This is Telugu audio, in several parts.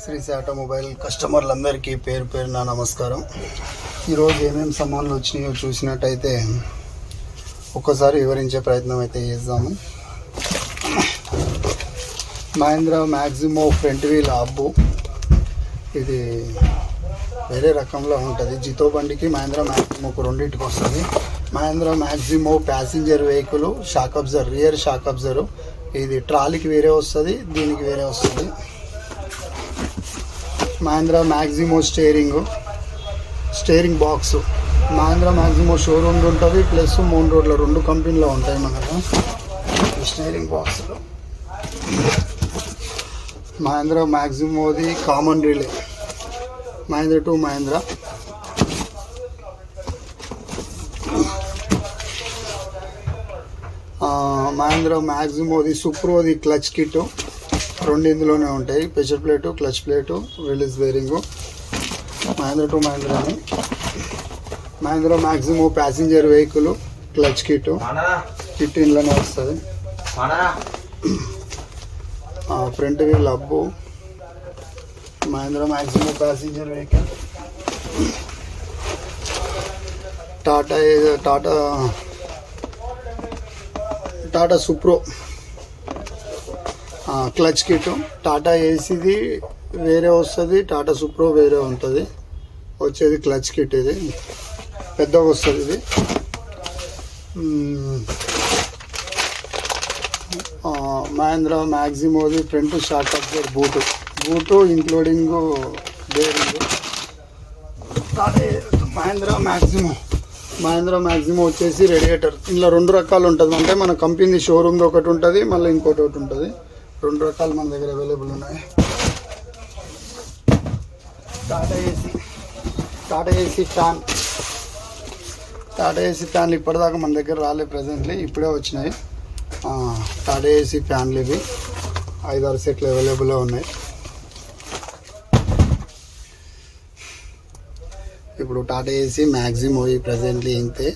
శ్రీ ఆటోమొబైల్ కస్టమర్లందరికీ పేరు పేరున నమస్కారం. ఈరోజు ఏమేమి సామాన్లు వచ్చినాయో చూసినట్టయితే ఒక్కసారి వివరించే ప్రయత్నం అయితే చేద్దాము. మహీంద్రా మ్యాక్సిమో ఫ్రంట్ వీల్ అబ్బు, ఇది వేరే రకంలో ఉంటుంది. జితో బండికి మహీంద్రా మ్యాక్సిమోకు రెండింటికి వస్తుంది. Mahindra Maxximo passenger vehicle shock absorber, rear shock absorber. ఇది ట్రాలీకి వేరే వస్తుంది, దీనికి వేరే వస్తుంది. Mahindra Maxximo steering box. Mahindra Maxximo showroom ఉంటుంది, ప్లస్ మూన్ రోడ్లో రెండు కంపెనీలో ఉంటాయి మనకు స్టీరింగ్ బాక్స్లో. మహీంద్రా మ్యాక్సిమోది common relay, Mahindra to Mahindra. Mahindra మ్యాక్సిమోది సూప్రోది క్లచ్ కిట్, రెండు ఇందులోనే ఉంటాయి. Pressure plate, clutch plate, release bearing. Mahindra to Mahindra అని. Mahindra Maxximo passenger vehicle clutch kit ఇంట్లోనే వస్తుంది. Front wheel hub, Mahindra Maxximo passenger vehicle. Tata Supro clutch kit. Tata ఏసీది వేరే వస్తుంది, టాటా సూప్రో వేరే ఉంటుంది. వచ్చేది క్లచ్ కిట్, ఇది పెద్దగా వస్తుంది. ఇది మహీంద్రా మ్యాక్సిమోది front shock absorber boot including bearing. Mahindra Maxximo వచ్చేసి రేడియేటర్. ఇందులో రెండు రకాలు ఉంటుంది. అంటే మన కంపెనీ షోరూమ్ది ఒకటి ఉంటుంది, మళ్ళీ ఇంకోటి ఒకటి ఉంటుంది. రెండు రకాలు మన దగ్గర అవైలబుల్ ఉన్నాయి. టాటా ఏసీ ఫ్యాన్లు ఇప్పటిదాకా మన దగ్గర రాలే, ప్రజెంట్లీ ఇప్పుడే వచ్చినాయి. టాటా ఏసీ ఫ్యాన్లు ఇవి 5-6 సెట్లు అవైలబుల్లో ఉన్నాయి. ఇప్పుడు టాటా ఏసీ మ్యాక్సిమో ప్రజెంట్లీ ఇంతే.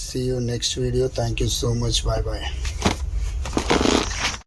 See you next video. Thank you so much. Bye bye.